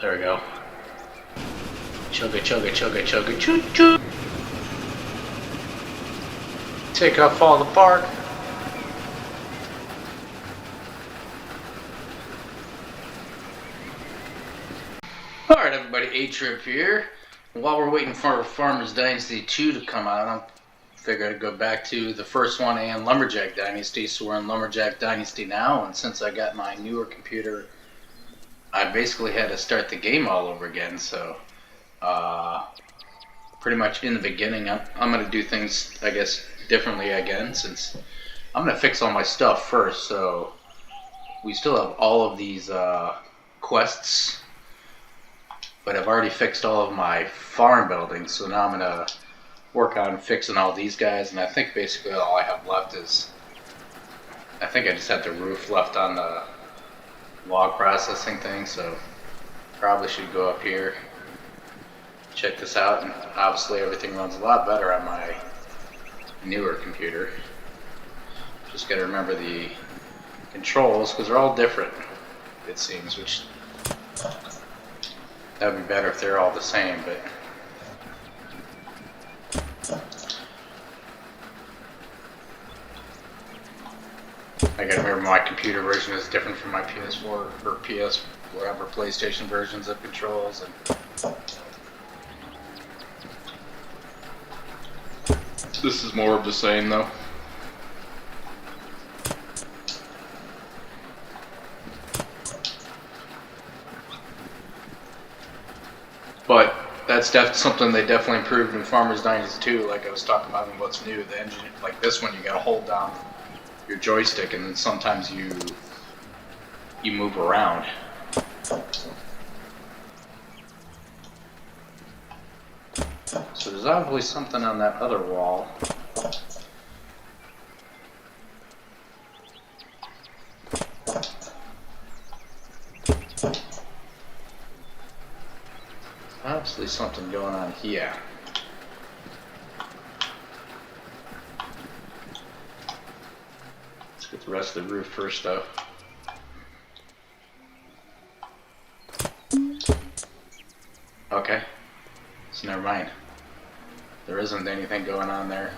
there we go. Chugga, chugga, chugga, chugga, choo choo. Take off all the bark. Alright everybody, A-Trip here. While we're waiting for Farmers Dynasty 2 to come out, I figured I'd go back to the first one and Lumberjack Dynasty. So we're in Lumberjack Dynasty now, and since I got my newer computer, I basically had to start the game all over again. So pretty much in the beginning, I'm going to do things, I guess, differently again, since I'm going to fix all my stuff first. So we still have all of these quests, but I've already fixed all of my farm buildings, so now I'm going to work on fixing all these guys, and I think basically all I have left is, I think I just had the roof left on the log processing thing, so probably should go up here, check this out, and obviously everything runs a lot better on my newer computer. Just got to remember the controls, because they're all different, it seems, which that would be better if they're all the same, but I gotta remember my computer version is different from my PS4 or PS whatever PlayStation versions of controls. And this is more of the same though. But that's something they definitely improved in Farmers Dynasty 2, like I was talking about in what's new. The engine, like this one, you gotta hold down your joystick, and then sometimes you move around. So there's obviously something on that other wall. Obviously something going on here. Let's get the rest of the roof first though. Okay, so never mind. There isn't anything going on there.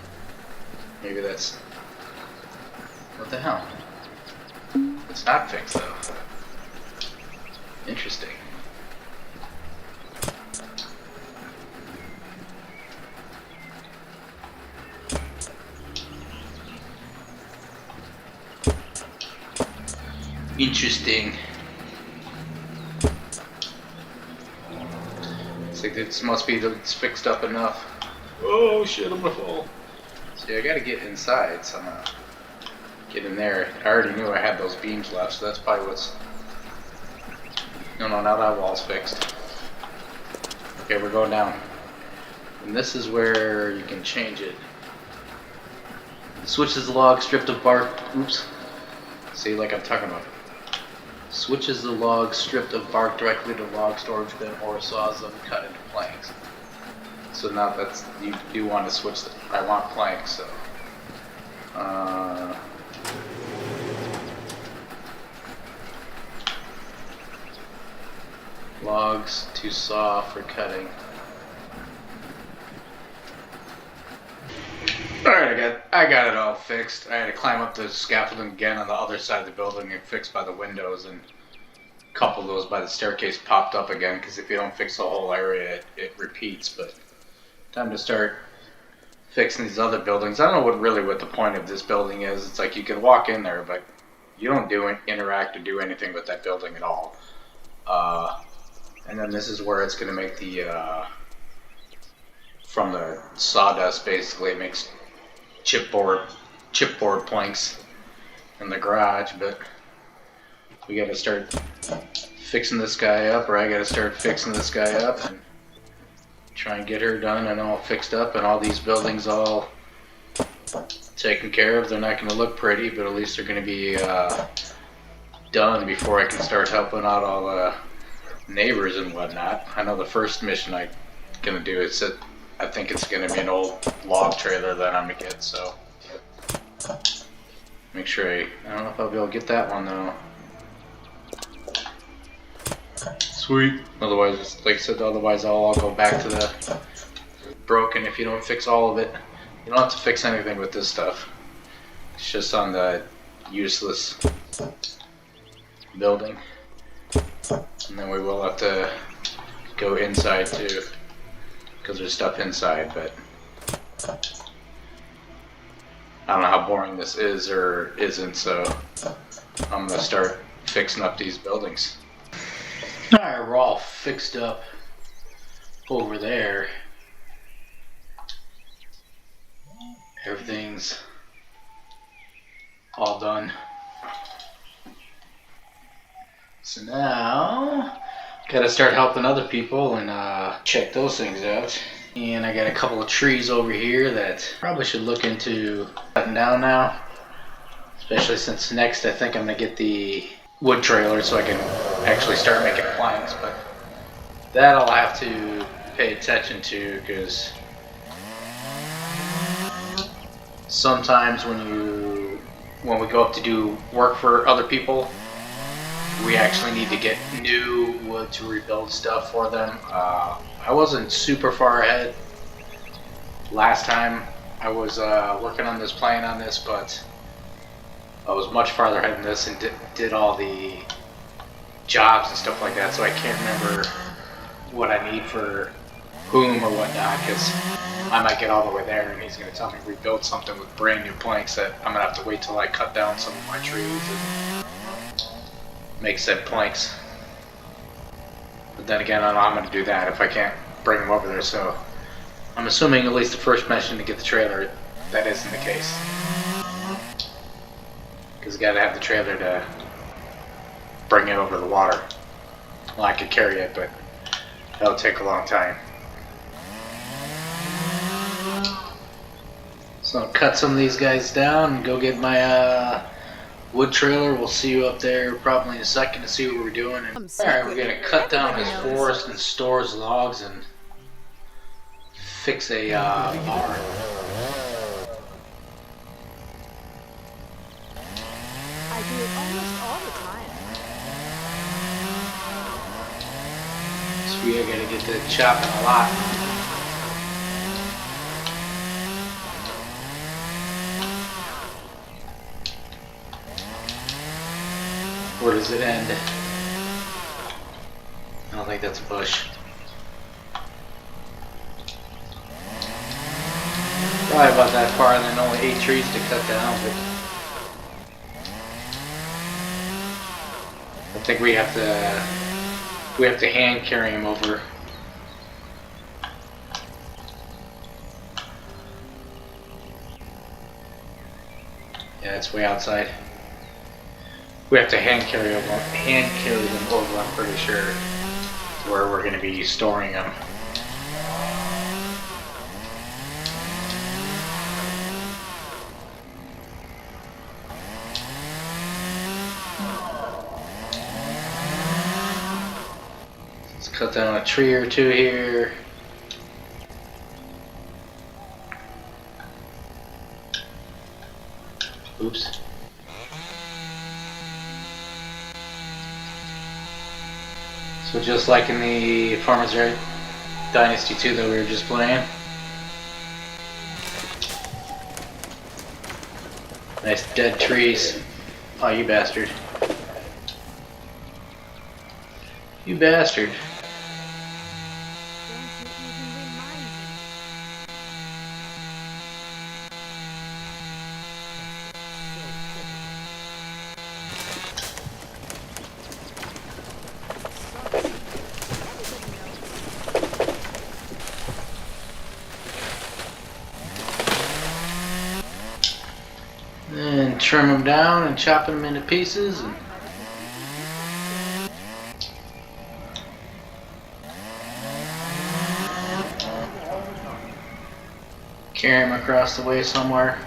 Maybe that's... what the hell? It's not fixed though. Interesting. Interesting. It's like this must be it's fixed up enough. Oh shit, I'm gonna fall. See, I gotta get inside somehow. Get in there. I already knew I had those beams left, so that's probably what's... No, now that wall's fixed. Okay, we're going down. And this is where you can change it. Switches the log stripped of bark. Oops. See, like I'm talking about. Switches the log stripped of bark directly to log storage bin, or saws them cut into planks. So now that's, you do want to switch them. I want planks, so logs to saw for cutting. Alright, I got it all fixed. I had to climb up the scaffolding again on the other side of the building and fix by the windows, and a couple of those by the staircase popped up again, because if you don't fix the whole area, it repeats. But time to start fixing these other buildings. I don't know what the point of this building is. It's like you can walk in there, but you don't interact or do anything with that building at all. And then this is where it's going to make the from the sawdust, basically it makes chipboard planks in the garage. But we got to start fixing this guy up, or I got to start fixing this guy up and try and get her done and all fixed up, and all these buildings all taken care of. They're not going to look pretty, but at least they're going to be done before I can start helping out all the neighbors and whatnot. I know the first mission I'm going to do is that I think it's going to be an old log trailer that I'm going to get, so make sure I don't know if I'll be able to get that one though. Sweet. Otherwise, like I said, otherwise I'll all go back to the broken if you don't fix all of it. You don't have to fix anything with this stuff. It's just on the useless building. And then we will have to go inside too, because there's stuff inside, but I don't know how boring this is or isn't, so I'm gonna start fixing up these buildings. Alright, we're all fixed up over there. Everything's all done. So now, gotta start helping other people and check those things out. And I got a couple of trees over here that probably should look into cutting down now. Especially since next I think I'm gonna get the wood trailer so I can actually start making planks. But that I'll have to pay attention to, because sometimes when we go up to do work for other people, we actually need to get new wood to rebuild stuff for them. I wasn't super far ahead last time I was working on this, playing on this, but I was much farther ahead in this and did all the jobs and stuff like that, so I can't remember what I need for whom or whatnot, because I might get all the way there and he's going to tell me to rebuild something with brand new planks that I'm going to have to wait till I cut down some of my trees and make said planks. But then again, I don't know how I'm going to do that if I can't bring them over there, so I'm assuming at least the first mission to get the trailer, that isn't the case. Because you got to have the trailer to bring it over the water. Well, I could carry it, but that'll take a long time. So I'll cut some of these guys down and go get my wood trailer. We'll see you up there probably in a second to see what we're doing. Alright, we're going to cut down this forest and store logs and fix a barn. I do it almost all the time. So we are going to get to chopping a lot. Where does it end? I don't think that's a bush. Probably about that far, and then only 8 trees to cut down, but I think we have to hand carry him over. Yeah, it's way outside. We have to hand carry them over, I'm pretty sure, to where we're going to be storing them. Let's cut down a tree or two here. Oops. So just like in the Farmer's Dynasty 2 that we were just playing. Nice dead trees. Oh, you bastard. You bastard. And trim them down and chop them into pieces. And carry them across the way somewhere.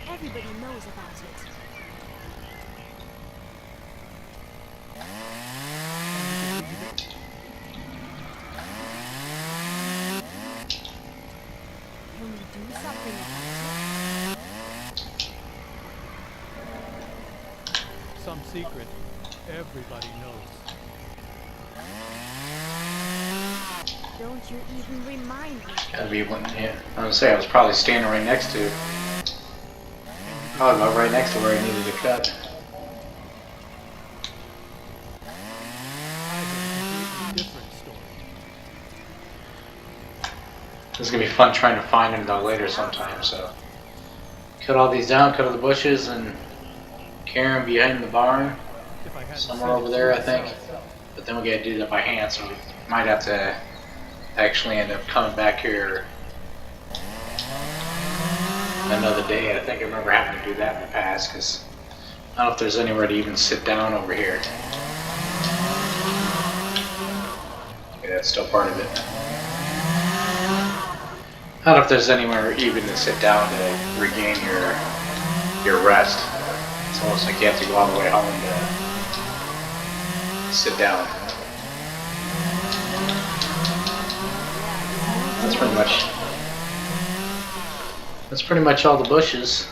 Everybody knows about it. some secret everybody knows. Don't you even remind me. Gotta be one. Yeah, I was gonna say I was probably standing right next to. Probably about right next to where I needed to cut. I have a completely different story. This is gonna be fun trying to find him though later sometime. So cut all these down, cut all the bushes, and carry them behind the barn. If I hadn't Somewhere said over it there, I myself, think. But then we gotta do that by hand, so we might have to actually end up coming back here another day. I think I remember having to do that in the past, because I don't know if there's anywhere to even sit down over here. Okay, that's still part of it. I don't know if there's anywhere even to sit down to regain your rest. It's almost like you have to go all the way home to sit down. That's pretty much all the bushes.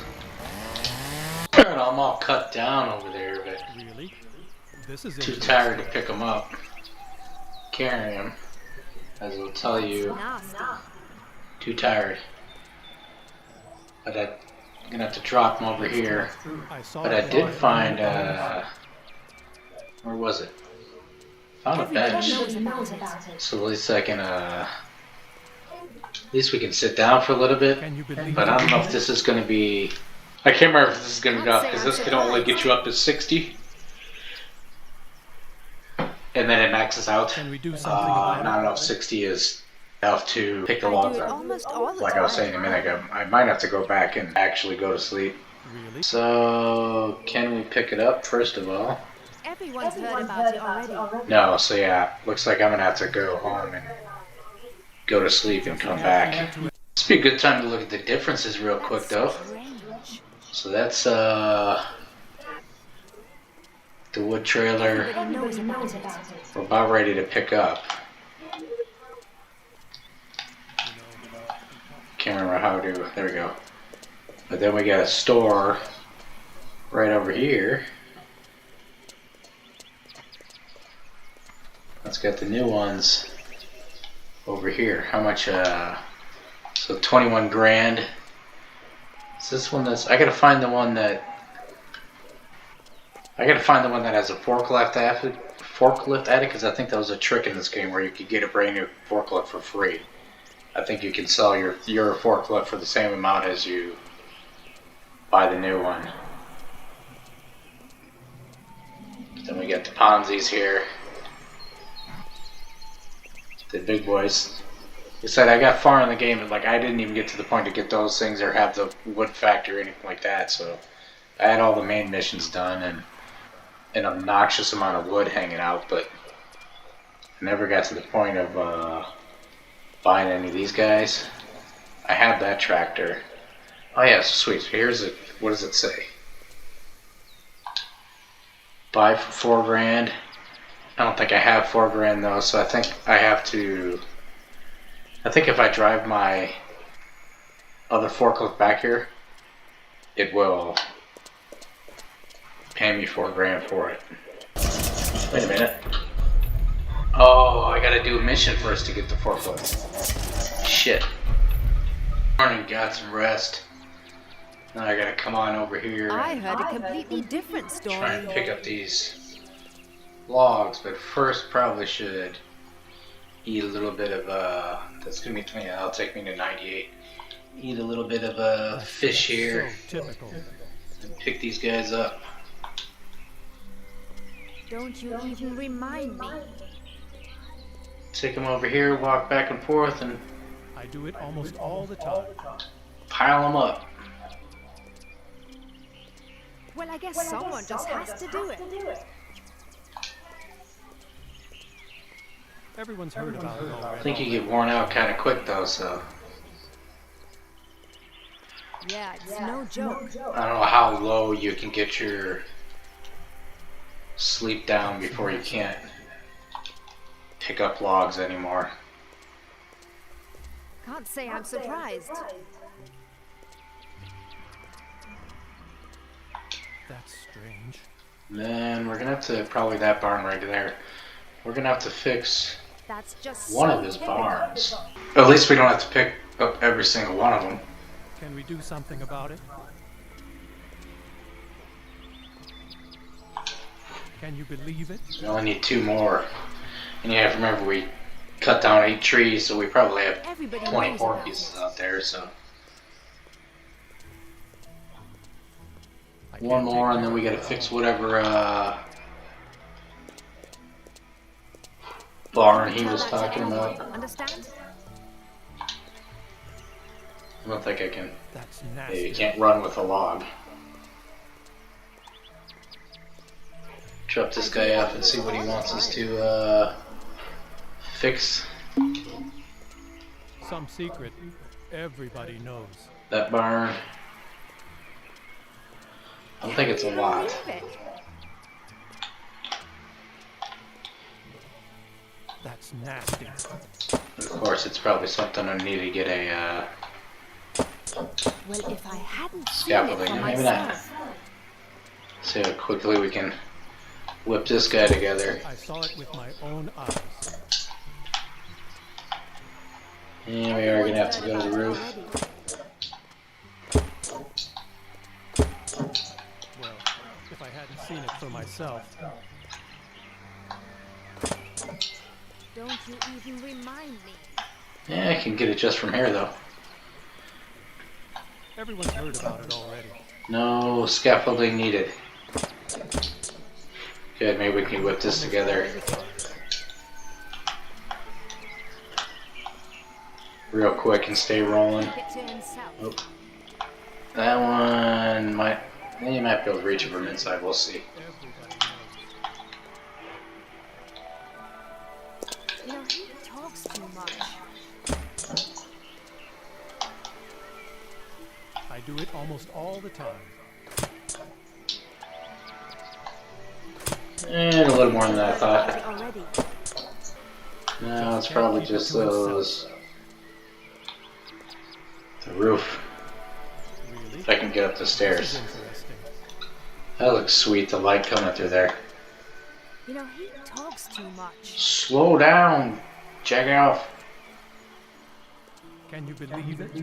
I'm all cut down over there, but really? This is too tired to pick them up. Carry them, as will tell you. Nasty. Too tired. But I'm gonna have to drop them over here. But I did find, where was it? Found a bench. So at least I can, at least we can sit down for a little bit. But I don't know if this is gonna be, I can't remember if this is gonna be enough, because this can only get you up to 60. And then it maxes out. Can we do something about and I don't know if 60 is enough to pick the logs up. Almost all the Like I was saying a minute ago, I might have to go back and actually go to sleep. Really? So, can we pick it up first of all? Everyone's heard about it already. No, so yeah, looks like I'm gonna have to go home and go to sleep and come back. This would be a good time to look at the differences real quick though. Strange. So that's the wood trailer Everybody knows about it. we're about ready to pick up. Can't remember how to, there we go. But then we got a store right over here. Let's get the new ones over here. How much, so 21 grand. Is this one that's, I gotta find the one that has a forklift at it, because I think that was a trick in this game where you could get a brand new forklift for free. I think you can sell your forklift for the same amount as you buy the new one. Then we got the Ponzi's here. The big boys. He said I got far in the game, but like I didn't even get to the point to get those things or have the wood factory or anything like that. So I had all the main missions done and an obnoxious amount of wood hanging out, but I never got to the point of buying any of these guys. I have that tractor. Oh yeah, sweet. Here's it. What does it say? Buy for 4 grand. I don't think I have 4 grand though, so I think I have to. I think if I drive my other forklift back here, it will pay me 4 grand for it. Wait a minute. Oh, I gotta do a mission first to get the forklift. Shit. Morning, got some rest. Now I gotta come on over here I and heard a completely different try story. and pick up these logs, but first probably should eat a little bit of that's gonna be 20, that'll take me to 98. Eat a little bit of fish here So typical. and pick these guys up. Don't you even remind me. Take them over here, walk back and forth, and I do it almost all the time. pile them up. Well, I guess someone just has to do it. Everyone's heard about it I already. think you get worn out kind of quick though, so Yeah, it's no joke. I don't know how low you can get your sleep down before you can't pick up logs anymore. Can't say I'm surprised. That's strange. Then we're gonna have to, probably that barn right there. We're gonna have to fix That's just one so of his typical. barns. At least we don't have to pick up every single one of them. Can we do something about it? Can you believe it? We only need 2 more. And you have to remember we cut down 8 trees, so we probably have Everybody knows 24 about pieces it. out there, so. I One can't more, take and then we care gotta of it fix all. whatever barn he Tell was that to talking anyone, about. understand? I don't think I can. That's Yeah, nasty. you can't run with a log. Drop this guy off and see what he wants us to fix. Some secret everybody knows. That barn. I don't think it's a lot. Believe it. That's nasty. Of course, it's probably something I need to get a Well, if I hadn't seen scaffolding. it for Maybe not. myself, See how quickly we can whip this guy together. I saw it with my own eyes. And we are gonna have to go to the roof. Well, if I hadn't seen it for myself. don't you even remind me. Yeah, I can get it just from here though. Everyone's heard about it already. No scaffolding needed. Good, maybe we can whip this together real quick and stay rolling. Keep it to himself. Oh. That one might, you might be able to reach it from inside, we'll see. Everybody knows. You know, he talks too much. I do it almost all the time. And a little more than I thought. Already. No, it's probably just those. The roof. Really? If I can get up the This is stairs. interesting. That looks sweet, the light coming through there. You know, he talks too much. Slow down, jack off. Can you believe it?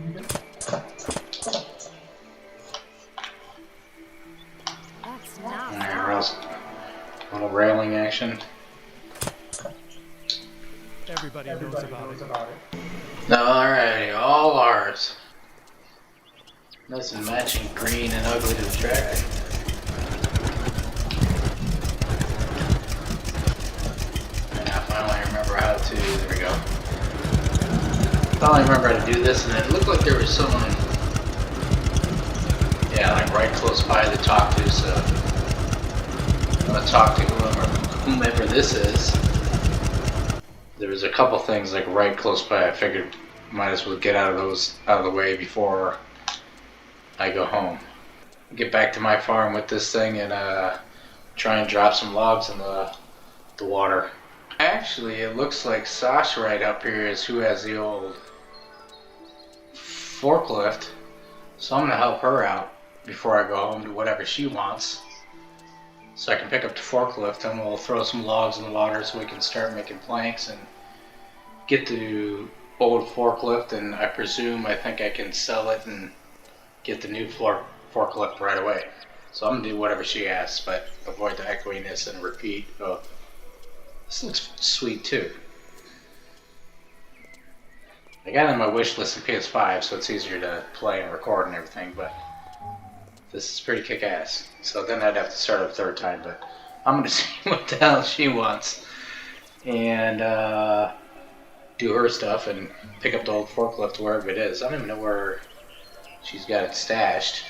That's not Alright, Ross. A little railing action. Everybody knows about it. Alrighty, all ours. Nice and matching green and ugly to the tractor. And I finally remember how to, there we go. Finally remember how to do this, and it looked like there was someone, yeah, like right close by to talk to, so I'm gonna talk to whomever this is. There was a couple things like right close by. I figured might as well get out of the way before I go home. Get back to my farm with this thing and try and drop some logs in the water. Actually, it looks like Sasha right up here is who has the old forklift, so I'm gonna help her out before I go home to whatever she wants. So I can pick up the forklift and we'll throw some logs in the water so we can start making planks and get the old forklift, and I think I can sell it and get the new forklift right away. So I'm gonna do whatever she asks, but avoid the echoiness and repeat of, this looks sweet too. I got it on my wish list in PS5 so it's easier to play and record and everything, but this is pretty kick-ass. So then I'd have to start up a third time, but I'm gonna see what the hell she wants and do her stuff and pick up the old forklift wherever it is. I don't even know where she's got it stashed.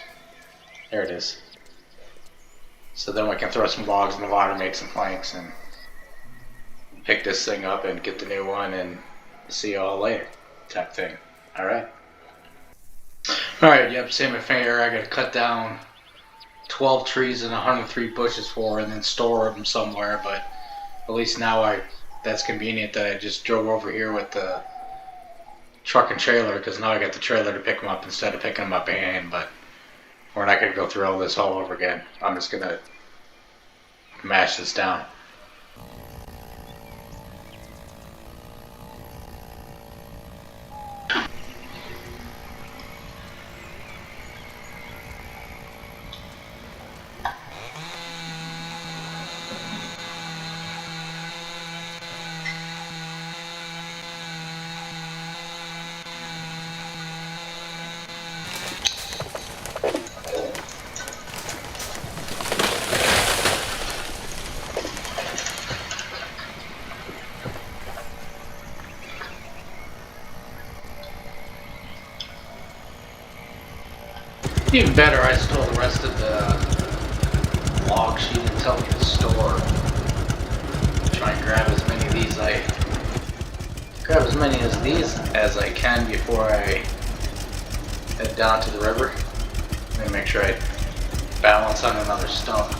There it is. So then we can throw some logs in the water, make some planks, and pick this thing up and get the new one and see you all later type thing. Alright? Alright, yep, same thing here. I gotta cut down 12 trees and 103 bushes for and then store them somewhere, but at least now that's convenient that I just drove over here with the truck and trailer, because now I got the trailer to pick them up instead of picking them up by hand, but we're not going to go through all this all over again. I'm just going to mash this down. Even better, I stole the rest of the log she didn't tell me to store. Try and grab as many of these as I can before I head down to the river. And make sure I balance on another stump.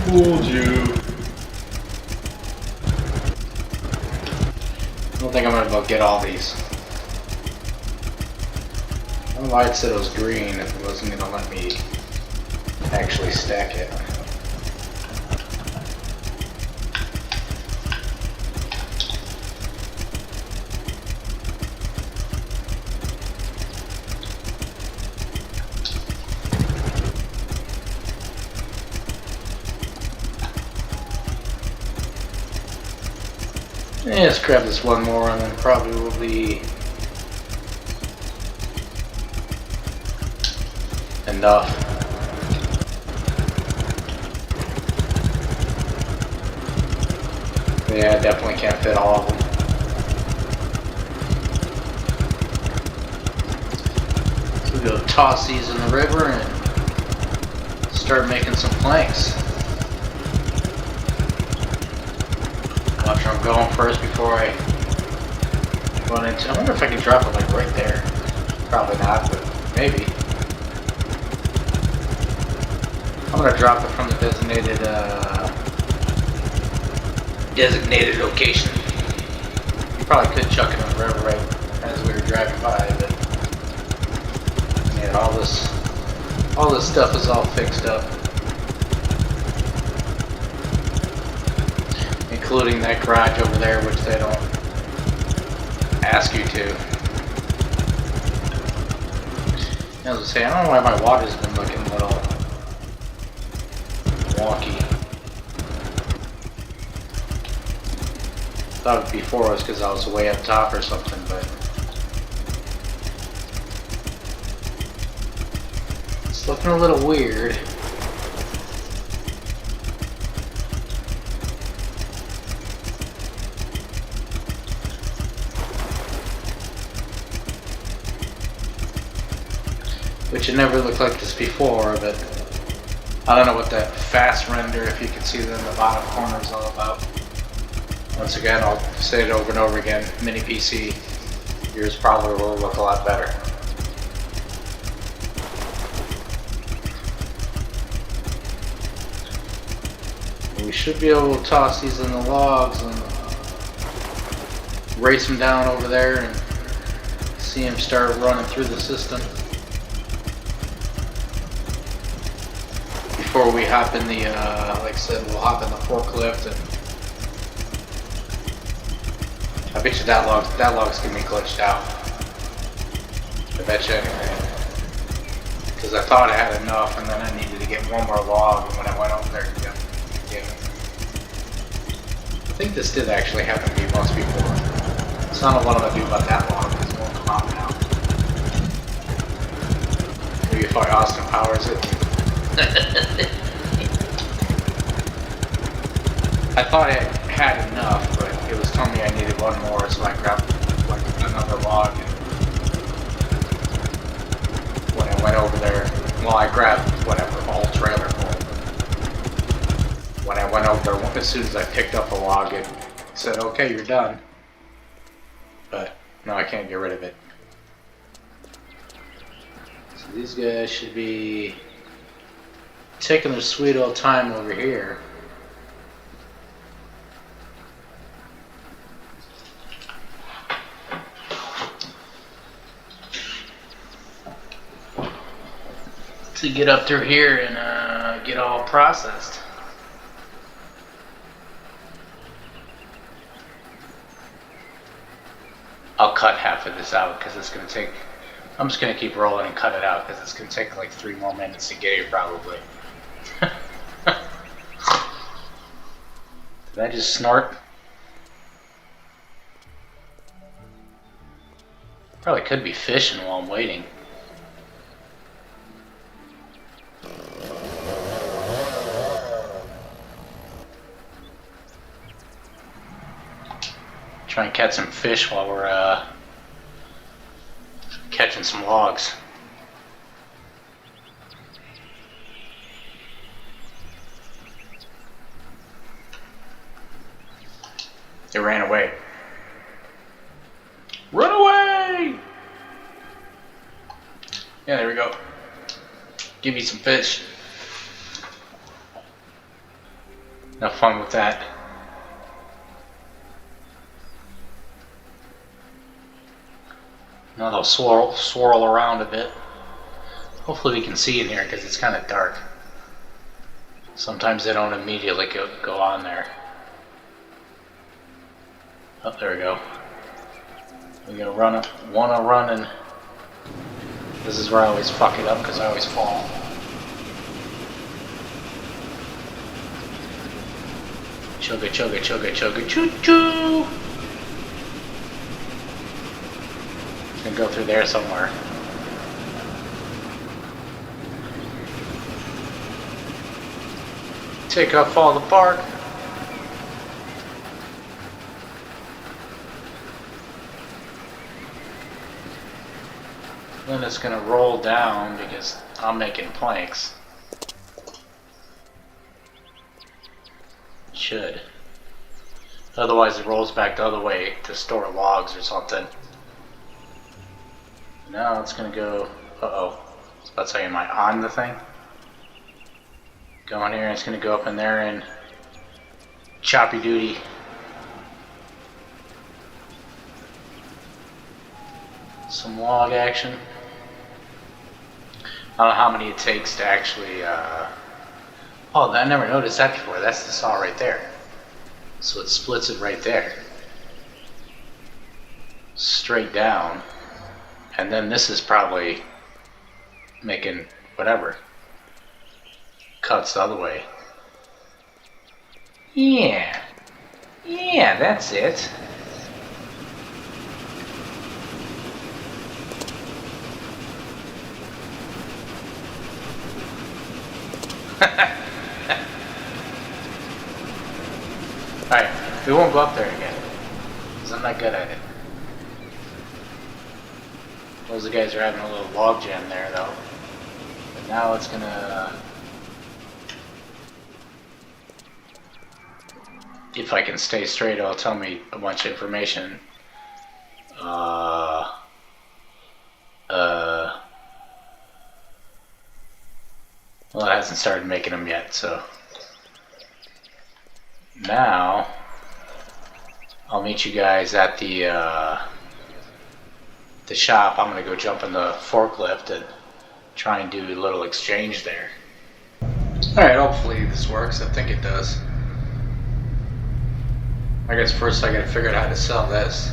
Fooled you. I don't think I'm gonna be able to get all these. I don't know why it said it was green if it wasn't gonna let me actually stack it. Yeah, let's grab this one more and then probably will be enough. Yeah, I definitely can't fit all of them. So we'll go toss these in the river and start making some planks. Watch where I'm going first before I run into. I wonder if I can drop it like right there. Probably not, but maybe. I'm gonna drop it from the designated location. You probably could chuck it in the river right as we were driving by, but yeah, all this stuff is all fixed up. Including that garage over there, which they don't ask you to. As I say, I don't know why my water's been looking a little wonky. Thought before it was because I was way up top or something, but it's looking a little weird. Which it never looked like this before, but I don't know what that fast render, if you can see that in the bottom corner, is all about. Once again, I'll say it over and over again, mini PC, yours probably will look a lot better. We should be able to toss these in the logs and race them down over there and see them start running through the system. Before we hop in the, like I said, we'll hop in the forklift, and I bet you that log's gonna be glitched out. I bet you anything. Because I thought I had enough, and then I needed to get one more log, and when I went over there to get it. I think this did actually happen to me once before. So I don't know what I'm gonna do about that log, because it won't come out now. Maybe if I Austin Powers it. I thought I had enough, but it was telling me I needed one more, so I grabbed like another log. And when I went over there, well, I grabbed whatever, a whole trailer full. When I went over there, as soon as I picked up a log, it said, "Okay, you're done." But no, I can't get rid of it. So these guys should be taking their sweet old time over here. to get up through here and get all processed. I'll cut half of this out because it's going to take... I'm just going to keep rolling and cut it out because it's going to take like 3 more minutes to get here probably. Did I just snort? Probably could be fishing while I'm waiting. Try and catch some fish while we're catching some logs. They ran away. Run away! Yeah, there we go. Give me some fish. Have fun with that. Now they'll swirl around a bit. Hopefully we can see in here because it's kind of dark. Sometimes they don't immediately go on there. Oh, there we go. We gotta wanna run, and this is where I always fuck it up because I always fall. Chugga chugga chugga chugga choo choo. Gonna go through there somewhere. Take off all the bark. Then it's gonna roll down because I'm making planks. Should. Otherwise it rolls back the other way to store logs or something. Now it's gonna go, uh-oh. I was about to say, am I on the thing? Go in here and it's gonna go up in there and choppy duty. Some log action. I don't know how many it takes to actually, oh, I never noticed that before. That's the saw right there. So it splits it right there. Straight down. And then this is probably making whatever. Cuts the other way. Yeah. Yeah, that's it. Alright, we won't go up there again. Because I'm not good at it. Those guys are having a little log jam there though. But now it's gonna... if I can stay straight, it'll tell me a bunch of information. Well, it hasn't started making them yet, so... now, I'll meet you guys at the shop. I'm gonna go jump in the forklift and try and do a little exchange there. Alright, hopefully this works. I think it does. I guess first I gotta figure out how to sell this.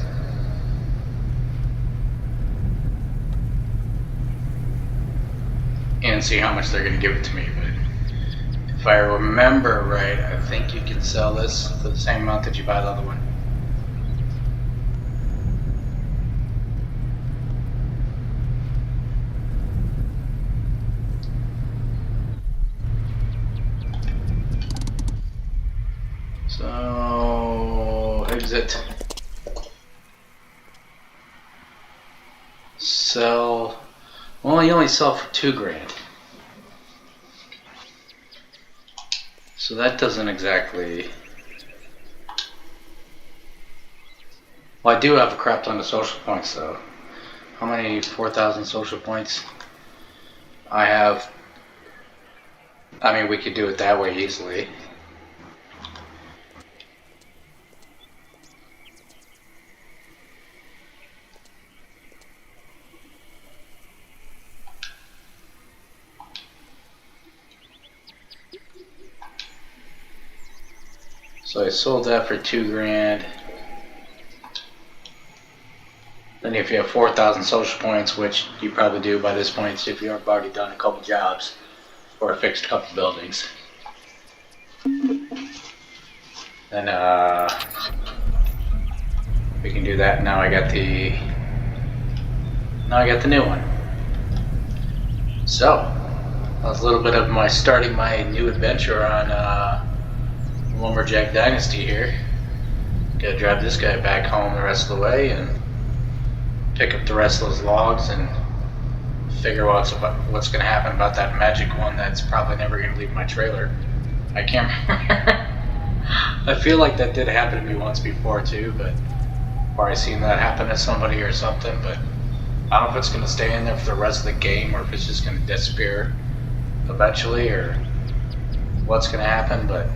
And see how much they're gonna give it to me. But if I remember right, I think you can sell this for the same amount that you buy the other one. So, exit. Sell. Well, you only sell for $2,000. So that doesn't exactly... well, I do have a crap ton of social points though. How many? 4,000 social points? I have... I mean, we could do it that way easily. So I sold that for $2,000. Then if you have 4,000 social points, which you probably do by this point if you've already done a couple jobs or fixed a couple buildings. Then we can do that. Now I got the new one. So that was a little bit of my starting my new adventure on Lumberjack Dynasty here. Gotta drive this guy back home the rest of the way and pick up the rest of those logs and figure out what's gonna happen about that magic one that's probably never gonna leave my trailer. I can't remember. I feel like that did happen to me once before too, but or I seen that happen to somebody or something, but I don't know if it's gonna stay in there for the rest of the game or if it's just gonna disappear eventually or what's gonna happen, but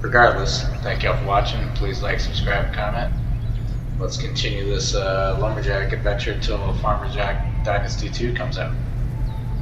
regardless, thank y'all for watching. Please like, subscribe, comment. Let's continue this Lumberjack adventure until Farmer Jack Dynasty 2 comes out.